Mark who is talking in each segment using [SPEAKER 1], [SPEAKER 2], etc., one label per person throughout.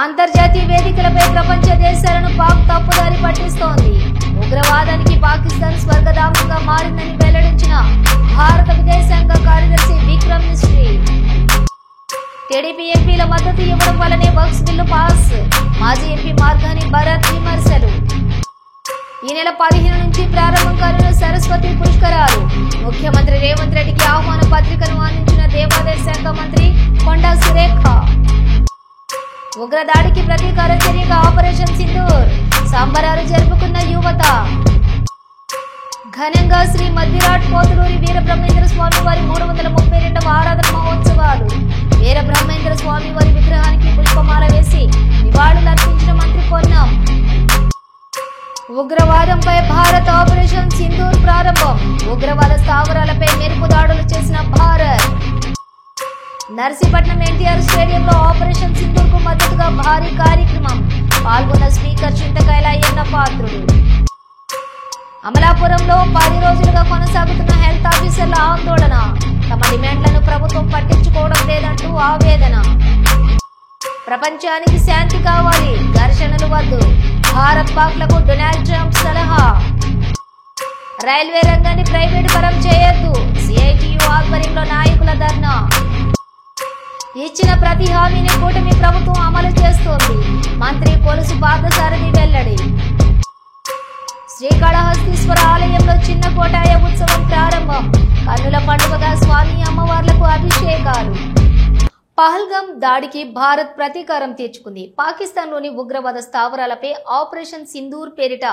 [SPEAKER 1] అంతర్జాతీయ వేదికలపై ప్రపంచ దేశాలను పాక్ తప్పుదారి పట్టిస్తోంది. ఉగ్రవాదానికి పాకిస్తాన్ స్వర్గధామంగా మారిందని వెల్లడించిన భారత విదేశాంగ కార్యదర్శి విక్రమ్ మిశ్రీ. టీడీపీ ఎంపీల మద్దతు ఇవ్వడం వల్లనే వక్ఫ్ బిల్లు పాస్. మాజీ ఎంపీ మార్గాని భరత్ విమర్శలు. ఈ నెల 15 నుంచి ప్రారంభం కానున్న సరస్వతి పుష్కరాలు. ముఖ్యమంత్రి రేవంత్ రెడ్డికి ఆహ్వాన పత్రికను అందించిన దేవాదాయ శాఖ మంత్రి కొండా సురేఖ. ఉగ్రదాడికి ప్రతీకార చర్యగా ఆపరేషన్ సింధూర్. సంబరాలు జరుపుకున్న యువత. ఘనంగా శ్రీ మధ్యరాట్ పోతులూరి వీరబ్రహ్మేంద్ర స్వామి వారి 332వ ఆరాధన మహోత్సవాలు. వీరబ్రహ్మేంద్ర స్వామి వారి విగ్రహానికి పుష్పమాల వేసి నివాళులర్పించిన మంత్రి పొన్నం. ఉగ్రవాదంపై భారత్ ఆపరేషన్ సింధూర్ ప్రారంభం. ఉగ్రవాద స్థావరాలపై మెరుపు దాడులు చేసిన భారత్. నర్సీపట్నం ఎన్టీఆర్ స్టేడియంలో ఆపరేషన్ సింధూర్ కు మద్దతుగా భారీ కార్యక్రమం. పాల్గొన్న స్పీకర్ చింతకాయల అయ్యన్న పాత్రుడు. అమలాపురంలో 10 రోజులుగా కొనసాగుతున్న హెల్త్ ఆఫీసర్ల ఆందోళన. తమ డిమాండ్లను ప్రభుత్వం పట్టించుకోవడం లేదంటూ ఆవేదన. ప్రపంచానికి శాంతి కావాలి, ఘర్షణలు వద్దు. భారత్ పాక్లకు డొనాల్డ్ ట్రంప్ సలహా. రైల్వే రంగాన్ని ప్రైవేటు పరం చేయొద్దు. సిఐటియు ఆధ్వర్యంలో నాయకుల ధర్నా. ఇచ్చిన ప్రతి హామీని కూటమి ప్రభుత్వం అమలు చేస్తోంది. మంత్రి కొలుసు పార్థసారథి వెల్లడి. శ్రీకాళహస్తీశ్వర ఆలయంలో చిన్న కోటాయ ఉత్సవం ప్రారంభం. కన్నుల పండుగగా స్వామి అమ్మవార్లకు అభిషేకాలు. పహల్గామ్ దాడికి భారత్ ప్రతీకారం తీర్చుకుంది. పాకిస్తాన్లోని ఉగ్రవాద స్థావరాలపై ఆపరేషన్ సింధూర్ పేరిట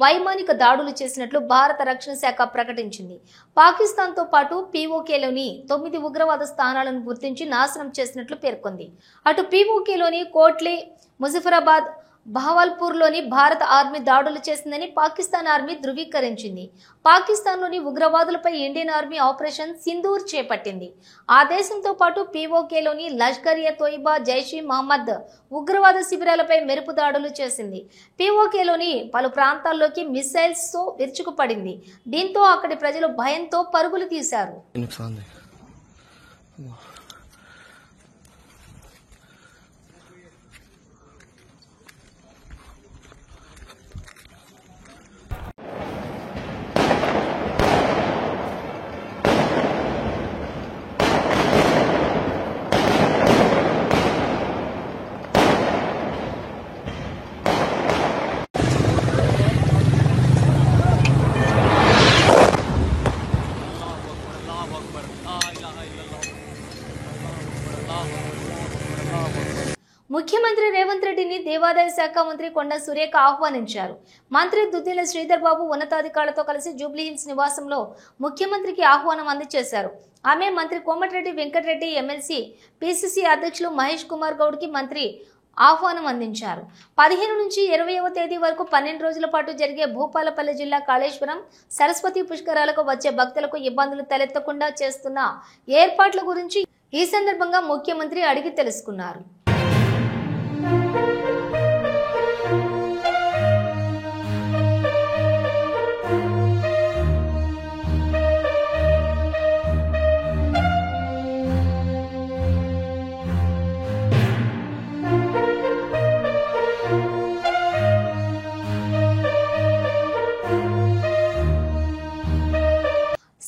[SPEAKER 1] వైమానిక దాడులు చేసినట్లు భారత రక్షణ శాఖ ప్రకటించింది. పాకిస్తాన్తో పాటు పీఓకేలోని 9 ఉగ్రవాద స్థానాలను గుర్తించి నాశనం చేసినట్లు పేర్కొంది. అటు పీఓకేలోని కోట్లీ, ముజఫరాబాద్, బహవల్పూర్లోని భారత ఆర్మీ దాడులు చేసిందని పాకిస్తాన్ ఆర్మీ ధృవీకరించింది. పాకిస్తాన్లోని ఉగ్రవాదులపై ఇండియన్ ఆర్మీ ఆపరేషన్ సింధూర్ చేపట్టింది. ఆ దేశంతో పాటు పీఓకేలోని లష్కర్-ఎ-తోయిబా, జైష్-ఇ-మహమ్మద్ ఉగ్రవాద శిబిరాలపై మెరుపు దాడులు చేసింది. పీఓకేలోని పలు ప్రాంతాల్లోకి మిసైల్స్ తో విరుచుకుపడింది. దీంతో అక్కడి ప్రజలు భయంతో పరుగులు తీశారు. ముఖ్యమంత్రి రేవంత్ రెడ్డిని దేవాదాయ శాఖ మంత్రి కొండా సురేఖ ఆహ్వానించారు. మంత్రి దుద్దిల శ్రీధర్ బాబు ఉన్నతాధికారులతో కలిసి జూబ్లీహిల్స్ నివాసంలో ముఖ్యమంత్రికి ఆహ్వానం అందజేశారు. ఆమె మంత్రి కోమటిరెడ్డి వెంకటరెడ్డి, ఎమ్మెల్సీ పిసిసి అధ్యక్షులు మహేష్ కుమార్ గౌడ్ కి మంత్రి ఆహ్వానం అందించారు. 15 నుంచి 20వ తేదీ వరకు 12 రోజుల పాటు జరిగే భూపాలపల్లి జిల్లా కాళేశ్వరం సరస్వతి పుష్కరాలకు వచ్చే భక్తులకు ఇబ్బందులు తలెత్తకుండా చేస్తున్న ఏర్పాట్ల గురించి ఈ సందర్భంగా ముఖ్యమంత్రి అడిగి తెలుసుకున్నారు.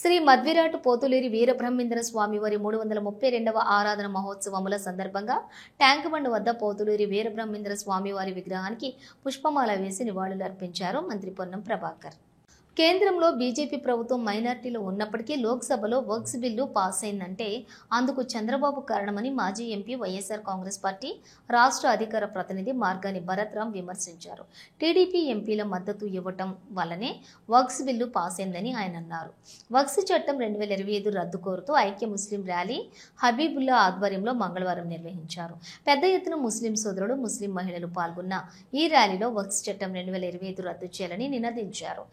[SPEAKER 1] శ్రీ మధ్విరాట్ పోతులూరి వీరబ్రహ్మేంద్ర స్వామి వారి 332వ ఆరాధన మహోత్సవముల సందర్భంగా ట్యాంక్ బండ్ వద్ద పోతులూరి వీరబ్రహ్మేంద్ర స్వామి వారి విగ్రహానికి పుష్పమాల వేసి నివాళులు అర్పించారు మంత్రి పొన్నం ప్రభాకర్. కేంద్రంలో బీజేపీ ప్రభుత్వం మైనార్టీలో ఉన్నప్పటికీ లోక్సభలో వక్ఫ్ బిల్లు పాస్ అయిందంటే అందుకు చంద్రబాబు కారణమని మాజీ ఎంపీ వైఎస్ఆర్ కాంగ్రెస్ పార్టీ రాష్ట్ర అధికార ప్రతినిధి మార్గాని భరత్ రామ్ విమర్శించారు. టీడీపీ ఎంపీల మద్దతు ఇవ్వటం వల్లనే వక్ఫ్ బిల్లు పాస్ అయిందని ఆయన అన్నారు. వక్ఫ్ చట్టం 2025 రద్దు కోరుతూ ఐక్య ముస్లిం ర్యాలీ హబీబుల్లా ఆధ్వర్యంలో మంగళవారం నిర్వహించారు. పెద్ద ఎత్తున ముస్లిం సోదరులు, ముస్లిం మహిళలు పాల్గొన్న ఈ ర్యాలీలో వక్ఫ్ చట్టం 2025 రద్దు చేయాలని నినదించారు.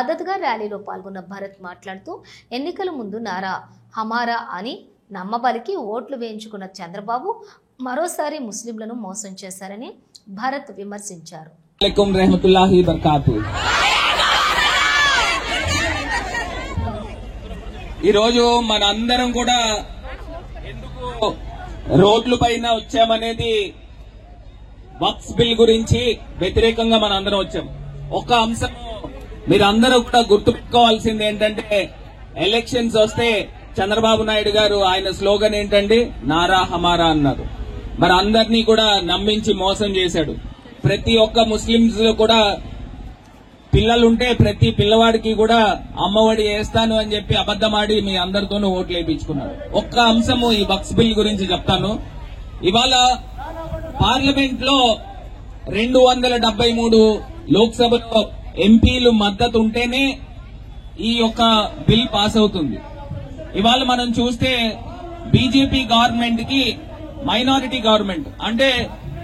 [SPEAKER 1] మద్దతుగా ర్యాలీలో పాల్గొన్న భరత్ మాట్లాడుతూ ఎన్నికల ముందు నారా హమారా అని నమ్మబలికి ఓట్లు వేయించుకున్న చంద్రబాబు మరోసారి ముస్లింలను మోసం చేశారని భరత్ విమర్శించారు.
[SPEAKER 2] ఈ రోజు మనందరం కూడా ఎందుకు రోడ్ల పైన వచ్చామనేది వక్ఫ్ బిల్ గురించి వ్యతిరేకంగా మన అందరం వచ్చాం. ఒక అంశం మీరందరూ కూడా గుర్తుపెట్టుకోవాల్సింది ఏంటంటే, ఎలక్షన్స్ వస్తే చంద్రబాబు నాయుడు గారు ఆయన స్లోగన్ ఏంటంటే నారా హమారా అన్నారు. మరి అందరినీ కూడా నమ్మించి మోసం చేశాడు. ప్రతి ఒక్క ముస్లింస్ కూడా పిల్లలుంటే ప్రతి పిల్లవాడికి కూడా అమ్మఒడి వేస్తాను అని చెప్పి అబద్దమాడి మీ అందరితోనూ ఓట్లు వేయించుకున్నాడు. ఒక్క అంశము ఈ వక్ఫ్ బిల్ గురించి చెప్తాను. ఇవాళ పార్లమెంట్ లో 273 లోక్సభలో ఎంపీలు మద్దతు ఉంటేనే ఈ యొక్క బిల్ పాస్ అవుతుంది. ఇవాళ మనం చూస్తే బీజేపీ గవర్నమెంట్ కి మైనారిటీ గవర్నమెంట్ అంటే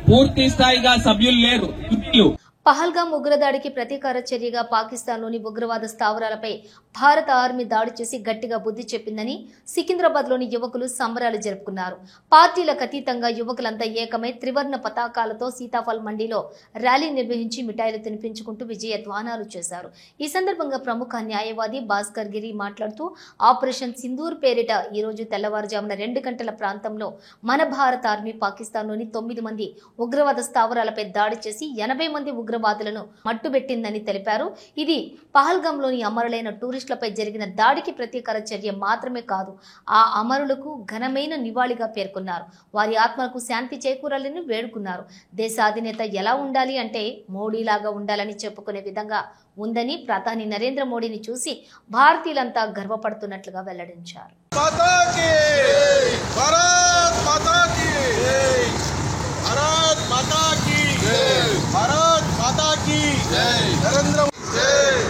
[SPEAKER 2] పూర్తి స్థాయిగా సభ్యులు లేరు ఎంపీలు.
[SPEAKER 1] పహల్గామ్ ఉగ్రదాడికి ప్రతీకార చర్యగా పాకిస్తాన్లోని ఉగ్రవాద స్థావరాలపై భారత ఆర్మీ దాడి చేసి గట్టిగా బుద్ధి చెప్పిందని సికింద్రాబాద్లోని యువకులు సంబరాలు జరుపుకున్నారు. పార్టీలకు అతీతంగా యువకులంతా ఏకమై త్రివర్ణ పతాకాలతో సీతాఫల్ మండీలో ర్యాలీ నిర్వహించి మిఠాయిలు తినిపించుకుంటూ విజయధ్వానాలు చేశారు. ఈ సందర్భంగా ప్రముఖ న్యాయవాది భాస్కర్ గిరి మాట్లాడుతూ ఆపరేషన్ సింధూర్ పేరిట ఈ రోజు తెల్లవారుజామున 2 గంటల ప్రాంతంలో మన భారత ఆర్మీ పాకిస్తాన్లోని 9 మంది ఉగ్రవాద స్థావరాలపై దాడి చేసి 80 మంది ఉగ్రవాదులను మట్టుబెట్టిందని తెలిపారు. ఇది పహల్గామ్లోని అమరులైన టూరిస్టులపై జరిగిన దాడికి ప్రతీకార చర్య మాత్రమే కాదు, ఆ అమరులకు ఘనమైన నివాళిగా పేర్కొన్నారు. వారి ఆత్మలకు శాంతి చేకూరాలని వేడుకున్నారు. దేశ అధినేత ఎలా ఉండాలి అంటే మోడీలాగా ఉండాలని చెప్పుకునే విధంగా ఉందని ప్రధాని నరేంద్ర మోడీని చూసి భారతీయులంతా గర్వపడుతున్నట్లుగా వెల్లడించారు.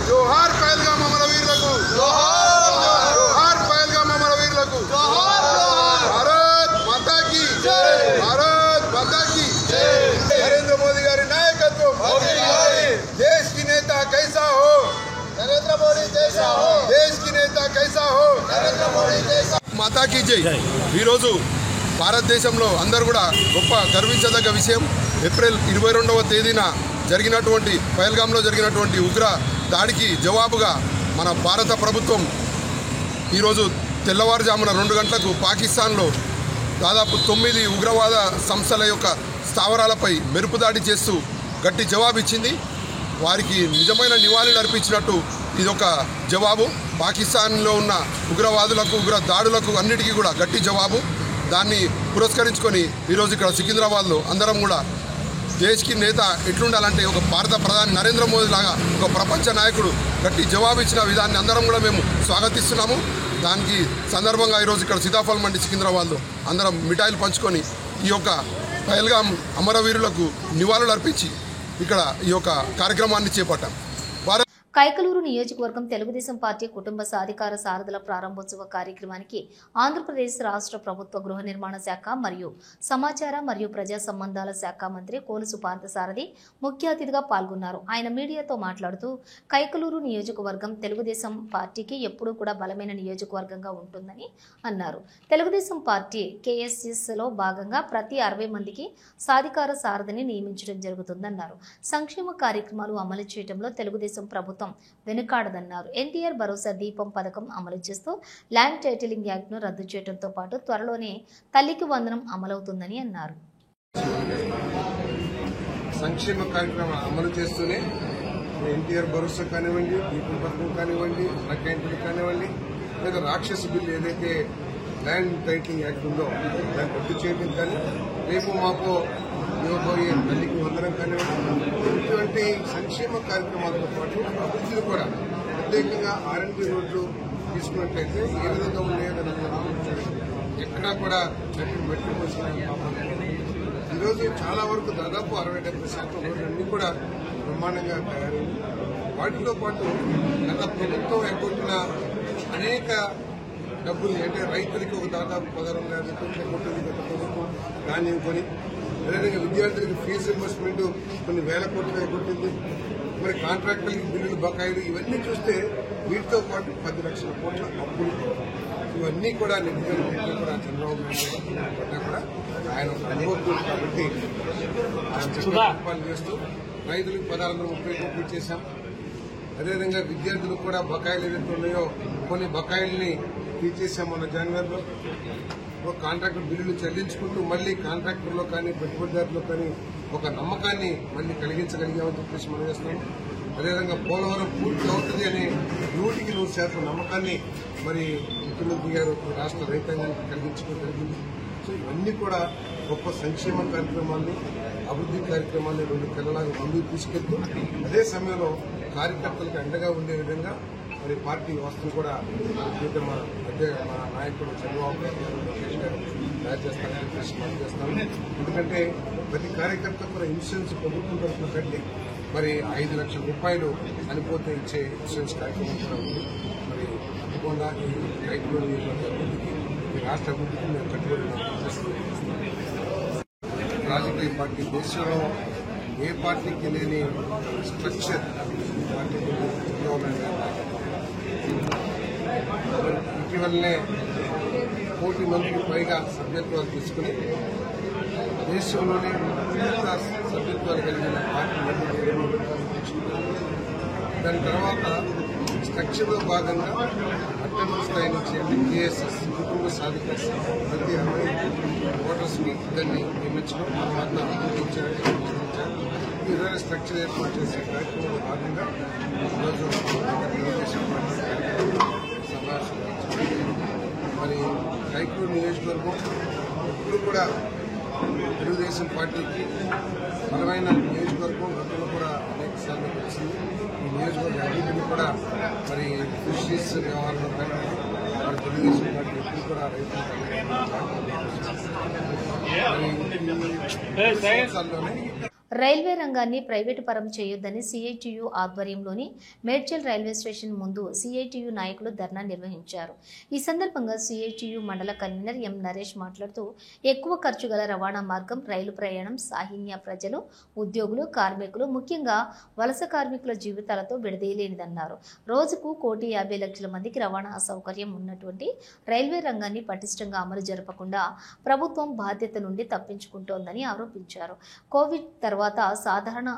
[SPEAKER 3] जोहार पहलगाम अमरवीरुలకు जोहार पहलगाम अमरवीरुలకు भारत माता की जय भारत माता की जय नरेंद्र मोदी गारी नायकत्व देश की नेता कैसा हो नरेंद्र मोदी जैसा हो देश की नेता कैसा हो नरेंद्र मोदी जैसा माता की जय ఈ రోజు భారతదేశంలో అందరూ కూడా గొప్ప గర్వించదగ్గ విషయం. ఏప్రిల్ 22వ తేదీన జరిగినటువంటి పహల్గామ్లో జరిగినటువంటి ఉగ్ర దాడికి జవాబుగా మన భారత ప్రభుత్వం ఈరోజు తెల్లవారుజామున 2 గంటలకు పాకిస్తాన్లో దాదాపు 9 ఉగ్రవాద సంస్థల యొక్క స్థావరాలపై మెరుపు దాడి చేస్తూ గట్టి జవాబు ఇచ్చింది. వారికి నిజమైన నివాళులు అర్పించినట్టు ఇదొక జవాబు. పాకిస్తాన్లో ఉన్న ఉగ్రవాదులకు ఉగ్ర దాడులకు అన్నిటికీ కూడా గట్టి జవాబు. దాన్ని పురస్కరించుకొని ఈరోజు ఇక్కడ సికింద్రాబాద్లో అందరం కూడా దేశ్కి నేత ఎట్లుండాలంటే ఒక భారత ప్రధాని నరేంద్ర మోదీ లాగా ఒక ప్రపంచ నాయకుడు గట్టి జవాబు ఇచ్చిన విధాన్ని అందరం కూడా మేము స్వాగతిస్తున్నాము. దానికి సందర్భంగా ఈరోజు ఇక్కడ సీతాఫల్ మండి సికింద్రాబాద్లో అందరం మిఠాయిలు పంచుకొని ఈ యొక్క పహల్గామ్ అమరవీరులకు నివాళులు అర్పించి ఇక్కడ ఈ యొక్క కార్యక్రమాన్ని చేపట్టాం.
[SPEAKER 1] కైకలూరు నియోజకవర్గం తెలుగుదేశం పార్టీ కుటుంబ సాధికార సారథుల ప్రారంభోత్సవ కార్యక్రమానికి ఆంధ్రప్రదేశ్ రాష్ట్ర ప్రభుత్వ గృహ నిర్మాణ శాఖ మరియు సమాచార మరియు ప్రజా సంబంధాల శాఖ మంత్రి కోలుసు పార్థసారథి ముఖ్య అతిథిగా పాల్గొన్నారు. ఆయన మీడియాతో మాట్లాడుతూ కైకలూరు నియోజకవర్గం తెలుగుదేశం పార్టీకి ఎప్పుడూ కూడా బలమైన నియోజకవర్గంగా ఉంటుందని అన్నారు. తెలుగుదేశం పార్టీ కేఎస్ఎస్లో భాగంగా ప్రతి 60 మందికి సాధికార సారథిని నియమించడం జరుగుతుందన్నారు. సంక్షేమ కార్యక్రమాలు అమలు చేయడంలో తెలుగుదేశం ప్రభుత్వం వెనుకాడదన్నారు. ఎన్టీఆర్ భరోసా దీపం పథకం అమలు చేస్తూ ల్యాండ్ టైటిలింగ్ యాక్ట్ ను రద్దు చేయడంతో పాటు త్వరలోనే తల్లికి వందనం అమలవుతుందని అన్నారు.
[SPEAKER 3] సంక్షేమ కార్యక్రమాలు అమలు చేస్తూనే ఎన్టీఆర్ భరోసా కానివ్వండి, దీపం పథకం కానివ్వండి, అకౌంట్లు కానివ్వండి, లేదా రాక్షస బిల్లు ఏదైతే ల్యాండ్ టైటిలింగ్ యాక్ట్ ఉందో దాన్ని రద్దు చేయడం కానీ, రేపు మాకు ఇవ్వబోయే తల్లికి వందనం కానివ్వండి, ఇటువంటి సంక్షేమ కార్యక్రమాలతో పాటు అభివృద్ధిని కూడా ప్రత్యేకంగా R&D రోడ్లు తీసుకున్నట్లయితే ఏ విధంగా ఉన్నాయో ఎక్కడా కూడా మెట్టు ఈరోజు చాలా వరకు దాదాపు 60-70% రోడ్లన్నీ కూడా బ్రహ్మాండంగా తయారైంది. వాటితో పాటు గత ప్రభుత్వం ఎగ్గొట్టిన అనేక డబ్బులు అంటే రైతులకి ఒక దాదాపు 16,000 కోట్లు కొట్టింది గత ప్రభుత్వం, ధాన్యం కొని. అదేవిధంగా విద్యార్థులకు ఫీజు రింబర్స్మెంట్ కొన్ని వేల కోట్లు ఎగ్గొట్టింది. మరి కాంట్రాక్టర్లకి బిల్లులు బకాయిలు ఇవన్నీ చూస్తే వీటితో పాటు 10 లక్షల కోట్ల అప్పులు ఇవన్నీ కూడా నిధులు కూడా చంద్రబాబు నాయుడు పడ్డా కూడా ఆయన అనుభవం కాబట్టి ఆయన చేస్తూ రైతులకు 1,630 కోట్లు ఇచ్చేశాం. అదేవిధంగా విద్యార్థులకు కూడా బకాయిలు ఏదైతే ఉన్నాయో కొన్ని బకాయిల్ని తీర్చేశాం మన జనవరిలో.
[SPEAKER 4] కాంట్రాక్టర్ బిల్లులు చెల్లించుకుంటూ మళ్లీ కాంట్రాక్టర్లో కానీ పెట్టుబడిదారులో కానీ ఒక నమ్మకాన్ని మళ్లీ కలిగించగలిగామని చెప్పేసి మనం చేస్తాం. అదేవిధంగా పోలవరం పూర్తి అవుతుంది అనే 100% నమ్మకాన్ని మరి ముఖ్యమంత్రి గారు రాష్ట్ర రైతాంగానికి కలిగించడం జరిగింది. సో ఇవన్నీ కూడా గొప్ప సంక్షేమ కార్యక్రమాన్ని, అభివృద్ధి కార్యక్రమాన్ని 2 కళ్ళలాగా ముందుకు తీసుకెళ్తూ అదే సమయంలో కార్యకర్తలకు అండగా ఉండే విధంగా మరి పార్టీ వ్యవస్థను కూడా మా నాయకుడు చంద్రబాబు గారు, లోకేష్ గారు తయారు చేస్తారని చెప్పేసి మనం చేస్తాము. ఎందుకంటే ప్రతి కార్యకర్త కూడా ఇన్సూరెన్స్ ప్రభుత్వం తరఫున కట్టి మరి 5 లక్షల రూపాయలు చనిపోతే ఇచ్చే ఇన్సూరెన్స్ కార్యక్రమం కూడా ఉంది. మరి తప్పకుండా ఈ రైతుల అభివృద్ధికి, ఈ రాష్ట్ర అభివృద్ధికి మేము కట్టుబడి రాజకీయ పార్టీ దేశంలో ఏ పార్టీకి లేని స్ట్రక్చర్ పార్టీకి ఇటీవలనే 1 కోటి మందికి పైగా సభ్యత్వాలు తీసుకుని దేశంలోనే పూర్త సభ్యత్వాలు కలిగిన పార్టీ దాని తర్వాత స్ట్రక్చర్లో భాగంగా అట్టడుగు స్థాయి నుంచి టీఎస్ఎస్ కుటుంబ సాధికార ప్రతి అమ్మాయి ఓటర్స్ ని ఇద్దరిని నియమించడం, తర్వాత గుర్తించారు. ఈ విధంగా స్ట్రక్చర్ ఏర్పాటు చేసే కార్యక్రమంలో భాగంగా ఈరోజు తెలుగుదేశం పార్టీ మరి రైతుల నియోజకవర్గం ఇప్పుడు కూడా తెలుగుదేశం పార్టీకి బలమైన నియోజకవర్గం, గతంలో కూడా అనేక సార్లు వచ్చింది. ఈ నియోజకవర్గ అభివృద్ధిని కూడా మరి ఫిషరీస్ వ్యవహారంలో కానీ మరి తెలుగుదేశం పార్టీ ఎప్పుడు కూడా రైతుల్లోనే
[SPEAKER 1] రైల్వే రంగాన్ని ప్రైవేటు పరం చేయొద్దని సిఐటియు ఆధ్వర్యంలోని మేడ్చల్ రైల్వే స్టేషన్ ముందు సిఐటియు నాయకులు ధర్నా నిర్వహించారు. ఈ సందర్భంగా సిఐటియు మండల కన్వీనర్ ఎం నరేష్ మాట్లాడుతూ ఎక్కువ ఖర్చు గల రవాణా మార్గం రైలు ప్రయాణం సాహిన్య ప్రజలు, ఉద్యోగులు, కార్మికులు, ముఖ్యంగా వలస కార్మికుల జీవితాలతో విడదీయలేనిదన్నారు. రోజుకు 1,50,00,000 మందికి రవాణా సౌకర్యం ఉన్నటువంటి రైల్వే రంగాన్ని పటిష్టంగా అమలు జరపకుండా ప్రభుత్వం బాధ్యత నుండి తప్పించుకుంటోందని ఆరోపించారు. కోవిడ్ తర్వాత సాధారణ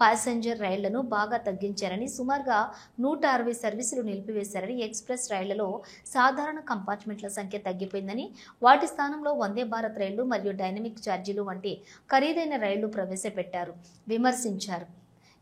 [SPEAKER 1] ప్యాసింజర్ రైళ్లను బాగా తగ్గించారని, సుమారుగా 160 సర్వీసులు నిలిపివేశారని, ఎక్స్ప్రెస్ రైళ్లలో సాధారణ కంపార్ట్మెంట్ల సంఖ్య తగ్గిపోయిందని, వాటి స్థానంలో వందే భారత్ రైళ్లు మరియు డైనమిక్ ఛార్జీలు వంటి ఖరీదైన రైళ్లు ప్రవేశపెట్టారు విమర్శించారు.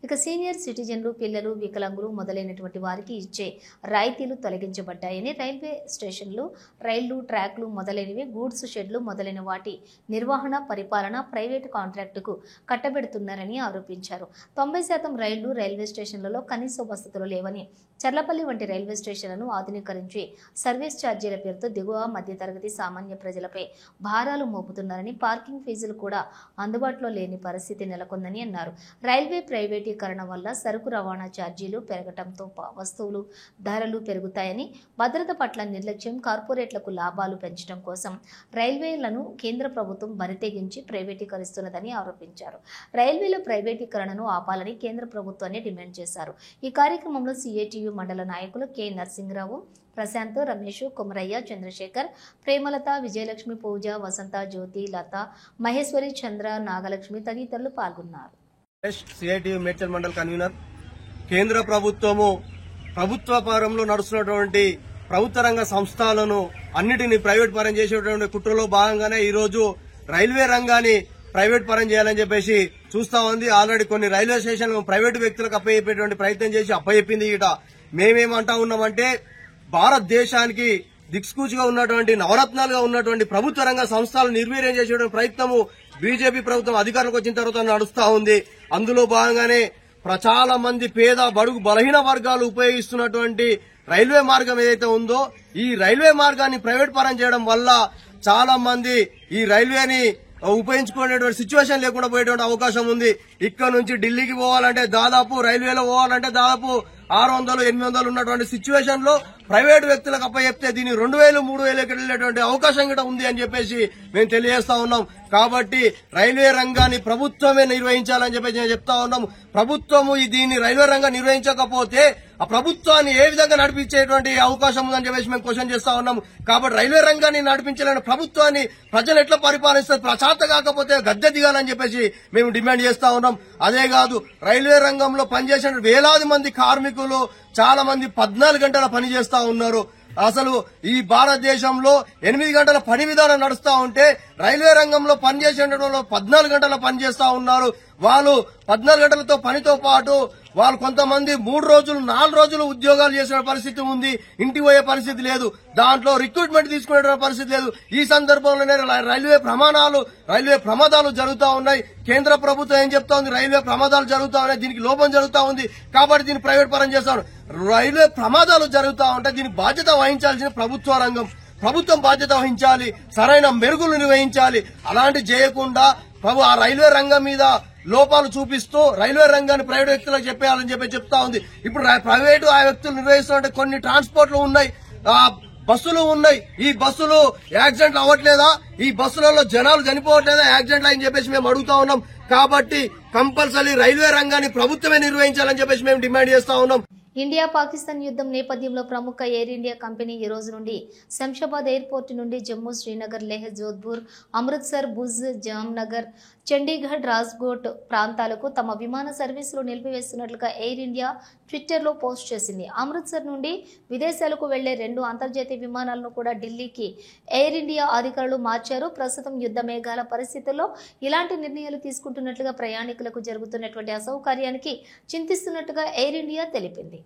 [SPEAKER 1] ఇక సీనియర్ సిటిజన్లు, పిల్లలు, వికలాంగులు మొదలైనటువంటి వారికి ఇచ్చే రాయితీలు తొలగించబడ్డాయని, రైల్వే స్టేషన్లు, రైళ్లు, ట్రాక్లు మొదలైనవి, గూడ్స్ షెడ్లు మొదలైన వాటి నిర్వహణ, పరిపాలన ప్రైవేటు కాంట్రాక్టుకు కట్టబెడుతున్నారని ఆరోపించారు. 90% రైళ్లు, రైల్వే స్టేషన్లలో కనీస వసతులు లేవని, చర్లపల్లి వంటి రైల్వే స్టేషన్లను ఆధునీకరించి సర్వీస్ ఛార్జీల పేరుతో దిగువ మధ్యతరగతి సామాన్య ప్రజలపై భారాలు మోపుతున్నారని, పార్కింగ్ ఫీజులు కూడా అందుబాటులో లేని పరిస్థితి నెలకొందని అన్నారు. రైల్వే ప్రైవేటీకరణ వల్ల సరుకు రవాణా ఛార్జీలు పెరగటంతో వస్తువులు ధరలు పెరుగుతాయని, భద్రత పట్ల నిర్లక్ష్యం, కార్పొరేట్లకు లాభాలు పెంచడం కోసం రైల్వేలను కేంద్ర ప్రభుత్వం బరితెగించి ప్రైవేటీకరిస్తున్నదని ఆరోపించారు. రైల్వేల ప్రైవేటీకరణను ఆపాలని కేంద్ర ప్రభుత్వాన్ని డిమాండ్ చేశారు. ఈ కార్యక్రమంలో సిఐటియు మండల నాయకులు కె నరసింహరావు, ప్రశాంత్, రమేష్, కుమరయ్య, చంద్రశేఖర్, ప్రేమలత, విజయలక్ష్మి, పూజ, వసంత, జ్యోతి, లత, మహేశ్వరి, చంద్ర, నాగలక్ష్మి తదితరులు పాల్గొన్నారు.
[SPEAKER 5] CITU Medchal mandal convener. కేంద్ర ప్రభుత్వము ప్రభుత్వ పరంలో నడుస్తున్నటువంటి ప్రభుత్వ రంగ సంస్థలను అన్నిటినీ ప్రైవేట్ పరం చేసేటువంటి కుట్రలో భాగంగానే ఈ రోజు రైల్వే రంగాన్ని ప్రైవేట్ పరం చేయాలని చెప్పేసి చూస్తా ఉంది. ఆల్రెడీ కొన్ని రైల్వే స్టేషన్లు ప్రైవేటు వ్యక్తులకు అప్పచెప్పేటువంటి ప్రయత్నం చేసి అప్పచెప్పింది. ఇట మేమేమంటా ఉన్నామంటే భారతదేశానికి దిక్సూచిగా ఉన్నటువంటి నవరత్నాలుగా ఉన్నటువంటి ప్రభుత్వ రంగ సంస్థలను నిర్వీర్యం చేసేటువంటి ప్రయత్నము బీజేపీ ప్రభుత్వం అధికారంలోకి వచ్చిన తర్వాత నడుస్తా ఉంది. అందులో భాగంగానే చాలా మంది పేద, బడుగు, బలహీన వర్గాలు ఉపయోగిస్తున్నటువంటి రైల్వే మార్గం ఏదైతే ఉందో ఈ రైల్వే మార్గాన్ని ప్రైవేట్ పరం చేయడం వల్ల చాలా మంది ఈ రైల్వేని ఉపయోగించుకునేటువంటి సిచ్యువేషన్ లేకుండా పోయేటువంటి అవకాశం ఉంది. ఇక్కడ నుంచి ఢిల్లీకి పోవాలంటే దాదాపు, రైల్వేలో పోవాలంటే దాదాపు 600-800 ఉన్నటువంటి సిచ్యువేషన్ లో ప్రైవేటు వ్యక్తులకు అప్పచెప్తే దీన్ని 2,000-3,000 వెళ్లేటువంటి అవకాశం కూడా ఉంది అని చెప్పేసి మేము తెలియజేస్తా ఉన్నాం. కాబట్టి రైల్వే రంగాన్ని ప్రభుత్వమే నిర్వహించాలని చెప్పేసి నేను చెప్తా ఉన్నాం. ప్రభుత్వము దీన్ని రైల్వే రంగం నిర్వహించకపోతే ఆ ప్రభుత్వాన్ని ఏ విధంగా నడిపించేటువంటి అవకాశం ఉందని చెప్పేసి మేము క్వశ్చన్ చేస్తా ఉన్నాం. కాబట్టి రైల్వే రంగాన్ని నడిపించాలని ప్రభుత్వాన్ని ప్రజలు ఎట్లా పరిపాలిస్తారు, ప్రచాత కాకపోతే గద్దె దిగాలని చెప్పేసి మేము డిమాండ్ చేస్తా ఉన్నాం. అదే కాదు, రైల్వే రంగంలో పనిచేసిన వేలాది మంది కార్మికులు చాలా మంది 14 గంటల పని చేస్తా ఉన్నారు. అసలు ఈ భారతదేశంలో 8 గంటల పని విధానం నడుస్తా ఉంటే రైల్వే రంగంలో పనిచేసే 14 గంటల పని చేస్తా ఉన్నారు. వాళ్ళు 14 గంటలతో పనితో పాటు వాళ్ళు కొంతమంది 3 రోజులు 4 రోజులు ఉద్యోగాలు చేసిన పరిస్థితి ఉంది. ఇంటికి పోయే పరిస్థితి లేదు. దాంట్లో రిక్రూట్మెంట్ తీసుకునే పరిస్థితి లేదు. ఈ సందర్భంలోనే రైల్వే ప్రమాదాలు జరుగుతా ఉన్నాయి. కేంద్ర ప్రభుత్వం ఏం చెప్తా ఉంది? రైల్వే ప్రమాదాలు జరుగుతా ఉన్నాయి, దీనికి లోపం జరుగుతా ఉంది కాబట్టి దీన్ని ప్రైవేట్ పరం చేస్తాను. రైల్వే ప్రమాదాలు జరుగుతా ఉంటే దీనికి బాధ్యత వహించాల్సిన ప్రభుత్వ రంగం. ప్రభుత్వం బాధ్యత వహించాలి, సరైన మెరుగులు నిర్వహించాలి. అలాంటి చేయకుండా ఆ రైల్వే రంగం మీద లోపాలు చూపిస్తూ రైల్వే రంగాన్ని ప్రైవేట్ వ్యక్తులకు చెప్పేయాలని చెప్తా ఉంది. ఇప్పుడు ప్రైవేటు ఆ వ్యక్తులు నిర్వహిస్తున్నట్టు కొన్ని ట్రాన్స్పోర్ట్లు ఉన్నాయి, బస్సులు ఉన్నాయి. ఈ బస్సులు యాక్సిడెంట్లు అవ్వట్లేదా? ఈ బస్సులలో జనాలు చనిపోవట్లేదా యాక్సిడెంట్లు అని చెప్పేసి మేము అడుగుతా ఉన్నాం. కాబట్టి కంపల్సరీ రైల్వే రంగాన్ని ప్రభుత్వమే నిర్వహించాలని చెప్పేసి మేము డిమాండ్ చేస్తా ఉన్నాం.
[SPEAKER 1] ఇండియా పాకిస్తాన్ యుద్ధం నేపథ్యంలో ప్రముఖ ఎయిర్ ఇండియా కంపెనీ ఈ రోజు నుండి శంషాబాద్ ఎయిర్పోర్ట్ నుండి జమ్మూ, శ్రీనగర్, లేహ్, జోధ్పూర్, అమృత్సర్, భుజ్, జామ్నగర్, చండీగఢ్, రాజ్కోట్ ప్రాంతాలకు తమ విమాన సర్వీసులు నిలిపివేస్తున్నట్లుగా ఎయిర్ ఇండియా ట్విట్టర్లో పోస్ట్ చేసింది. అమృత్సర్ నుండి విదేశాలకు వెళ్లే 2 అంతర్జాతీయ విమానాలను కూడా ఢిల్లీకి ఎయిర్ ఇండియా అధికారులు మార్చారు. ప్రస్తుతం యుద్ధ మేఘాల పరిస్థితుల్లో ఇలాంటి నిర్ణయాలు తీసుకుంటున్నట్లుగా ప్రయాణికులకు జరుగుతున్నటువంటి అసౌకర్యానికి చింతిస్తున్నట్టుగా ఎయిర్ ఇండియా తెలిపింది.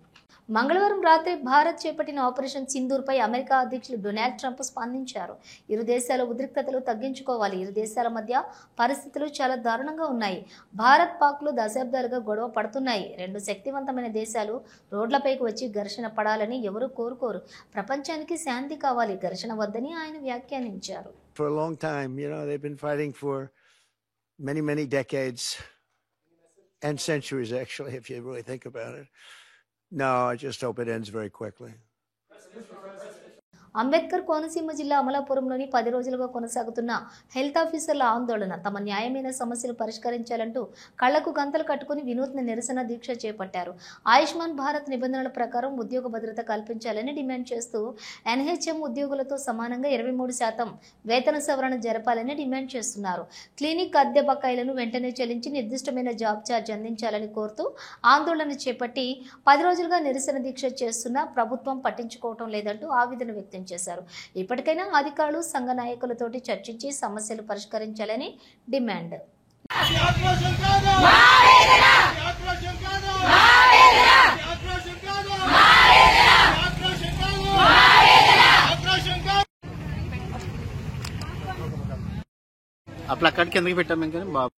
[SPEAKER 1] మంగళవారం రాత్రి భారత్ చేపట్టిన ఆపరేషన్ సింధూర్పై అమెరికా అధ్యక్షులు డొనాల్డ్ ట్రంప్ స్పందించారు. ఇరు దేశాల ఉద్రిక్తతలు తగ్గించుకోవాలి. ఇరు దేశాల మధ్య పరిస్థితులు చాలా దారుణంగా ఉన్నాయి. భారత్, పాక్లు దశాబ్దాలుగా గొడవ పడుతున్నాయి. 2 శక్తివంతమైన దేశాలు రోడ్లపైకి వచ్చి ఘర్షణ పడాలని ఎవరూ కోరుకోరు. ప్రపంచానికి శాంతి కావాలి, ఘర్షణ వద్దని ఆయన వ్యాఖ్యానించారు.
[SPEAKER 6] For a long time, they've been fighting for many decades and centuries, actually, if you really think about it. No, I just hope it ends very quickly.
[SPEAKER 1] Ambedkar Konaseema జిల్లా అమలాపురంలోని 10 రోజులుగా కొనసాగుతున్న హెల్త్ ఆఫీసర్ల ఆందోళన. తమ న్యాయమైన సమస్యలు పరిష్కరించాలంటూ కళ్లకు గంతలు కట్టుకుని వినూత్న నిరసన దీక్ష చేపట్టారు. ఆయుష్మాన్ భారత్ నిబంధనల ప్రకారం ఉద్యోగ భద్రత కల్పించాలని డిమాండ్ చేస్తూ ఎన్హెచ్ఎం ఉద్యోగులతో సమానంగా 23% వేతన సవరణ జరపాలని డిమాండ్ చేస్తున్నారు. క్లినిక్ అద్దె బకాయిలను వెంటనే చెల్లించి నిర్దిష్టమైన జాబ్ ఛార్జ్ అందించాలని కోరుతూ ఆందోళన చేపట్టి 10 రోజులుగా నిరసన దీక్ష చేస్తున్నా ప్రభుత్వం పట్టించుకోవటం లేదంటూ ఆవేదన వ్యక్తం చేశారు. ఇప్పటికైనా అధికారులు, సంఘ నాయకులతోటి చర్చించి సమస్యలు పరిష్కరించాలని డిమాండ్.
[SPEAKER 7] ఆ ప్లకార్డ్ కిందకి పెట్టాం ఇంకా బాబు.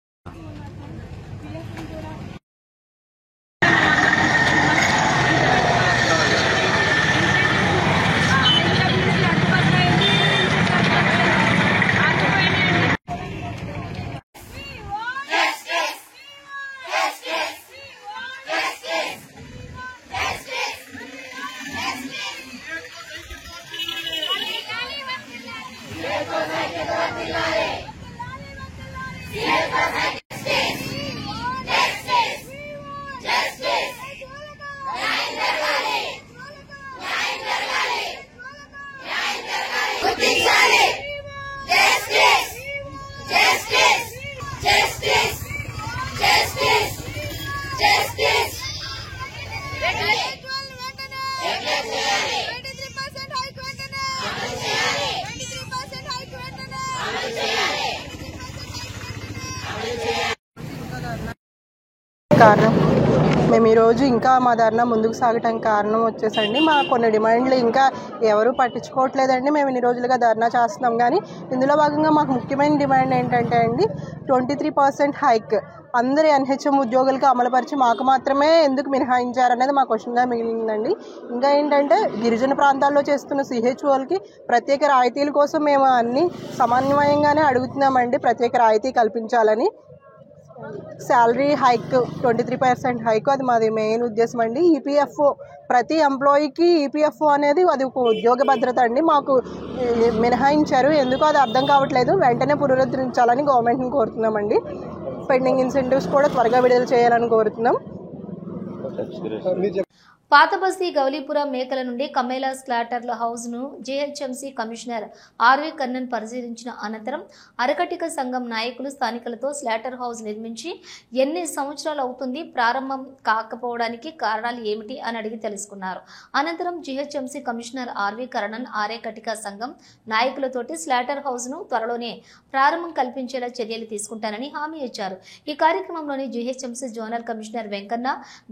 [SPEAKER 8] కారణం మేము ఈరోజు ఇంకా మా ధర్నా ముందుకు సాగటానికి కారణం వచ్చేసండి మా కొన్ని డిమాండ్లు ఇంకా ఎవరు పట్టించుకోవట్లేదండి. మేము ఇన్ని రోజులుగా ధర్నా చేస్తున్నాం కానీ ఇందులో భాగంగా మాకు ముఖ్యమైన డిమాండ్ ఏంటంటే అండి 23% హైక్ అందరి ఎన్హెచ్ఎం ఉద్యోగులకు అమలుపరిచి మాకు మాత్రమే ఎందుకు మినహాయించారనేది మా క్వశ్చన్గా మిగిలిందండి. ఇంకా ఏంటంటే గిరిజన ప్రాంతాల్లో చేస్తున్న సిహెచ్ఓలకి ప్రత్యేక రాయితీల కోసం మేము అన్ని సమన్వయంగానే అడుగుతున్నామండి. ప్రత్యేక రాయితీ కల్పించాలని. శాలరీ హైక్ 23% హైక్ అది మాది మెయిన్ ఉద్దేశం అండి. ఈపీఎఫ్ఓ ప్రతి ఎంప్లాయీకి ఈపీఎఫ్ఓ అనేది అది ఒక ఉద్యోగ భద్రత అండి. మాకు మినహాయించారు, ఎందుకో అది అర్థం కావట్లేదు. వెంటనే పునరుద్ధరించాలని గవర్నమెంట్ని కోరుతున్నామండి. పెండింగ్ ఇన్సెంటివ్స్ కూడా త్వరగా విడుదల చేయాలని కోరుతున్నాం.
[SPEAKER 1] పాతబస్తీ గౌలీపుర మేకల నుండి కమేలా స్లాటర్ల హౌస్ ను జీహెచ్ఎంసీ కమిషనర్ ఆర్వి కర్ణన్ పరిశీలించిన అనంతరం అరకటిక సంఘం నాయకులు స్థానికులతో స్లాటర్ హౌస్ నిర్మించి ఎన్ని సంవత్సరాలు అవుతుంది, ప్రారంభం కాకపోవడానికి కారణాలు ఏమిటి అని అడిగి తెలుసుకున్నారు. అనంతరం జీహెచ్ఎంసీ కమిషనర్ ఆర్వి కర్ణన్ అరకటిక సంఘం నాయకులతోటి స్లాటర్ హౌస్ ను త్వరలోనే ప్రారంభం కల్పించేలా చర్యలు తీసుకుంటానని హామీ ఇచ్చారు. ఈ కార్యక్రమంలోని G H M C zonal commissioner Venkanna,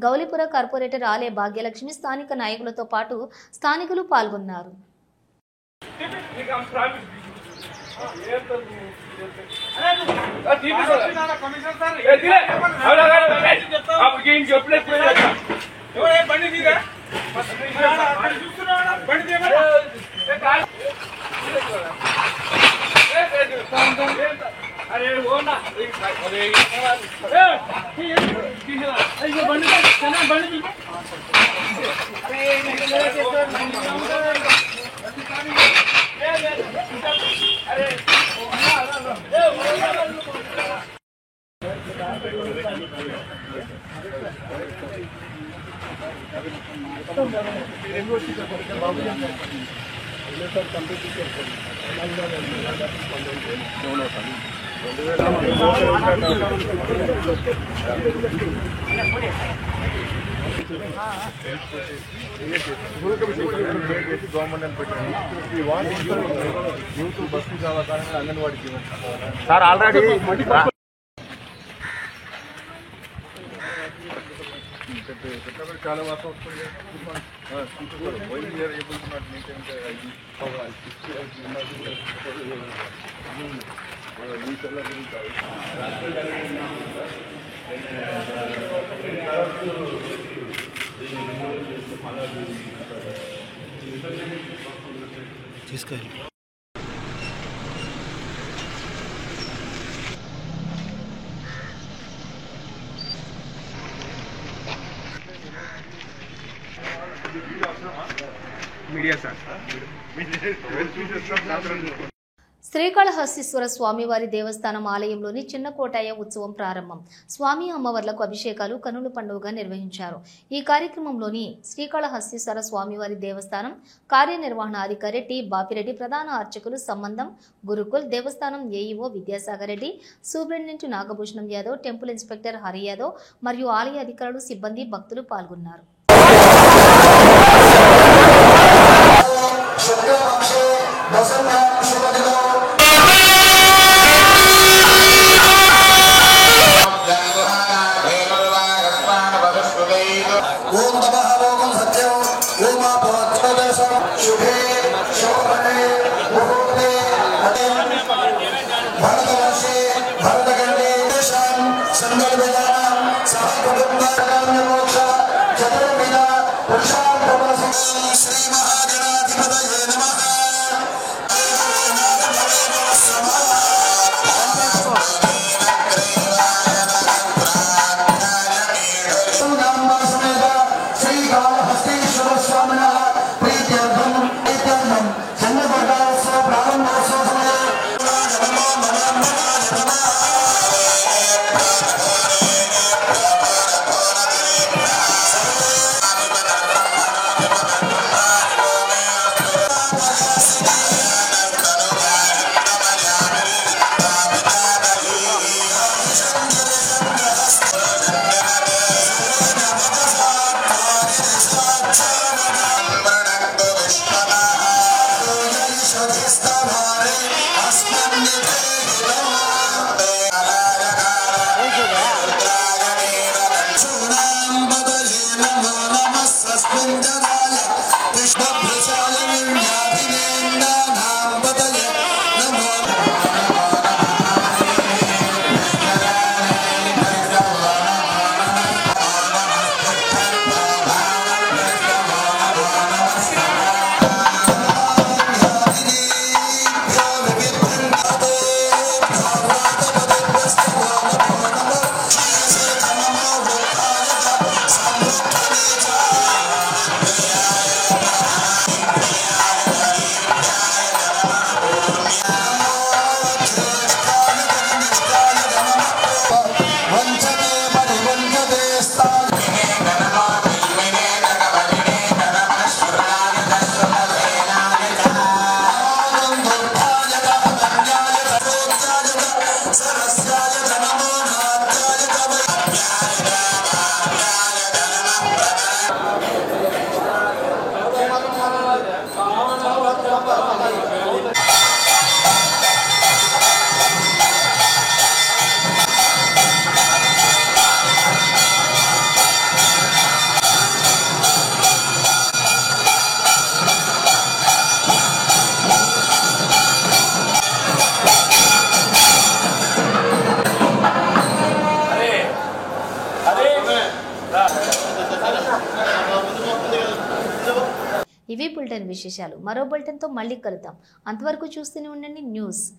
[SPEAKER 1] Gowlipura corporator Alaya Bhagya Lakshmi, స్థానిక నాయకులతో పాటు స్థానికులు పాల్గొన్నారు.
[SPEAKER 7] अरे वो ना अरे సార్ ఆల్రెడీ చాలా వాసం వస్తుంది.
[SPEAKER 5] తీసుకెళ్ళి
[SPEAKER 7] మీడియా సార్
[SPEAKER 1] శ్రీకాళహస్తీశ్వర స్వామివారి దేవస్థానం ఆలయంలోని చిన్న కోటాయ ఉత్సవం ప్రారంభం. స్వామి అమ్మవార్లకు అభిషేకాలు, కనుల పండుగగా నిర్వహించారు. ఈ కార్యక్రమంలోని శ్రీకాళహస్తీశ్వర స్వామివారి దేవస్థానం కార్యనిర్వహణాధికారి టి బాపిరెడ్డి, ప్రధాన అర్చకులు సంబంధం గురుకుల్, దేవస్థానం AEO Vidyasagar Reddy, superintendent Nagabhushanam Yadav, temple inspector Hari Yadav మరియు ఆలయ అధికారులు, సిబ్బంది, భక్తులు పాల్గొన్నారు. ఇవి బులెటిన్ విశేషాలు. మరో బులెటిన్తో మళ్ళీ కలుద్దాం. అంతవరకు చూస్తూనే ఉండండి న్యూస్.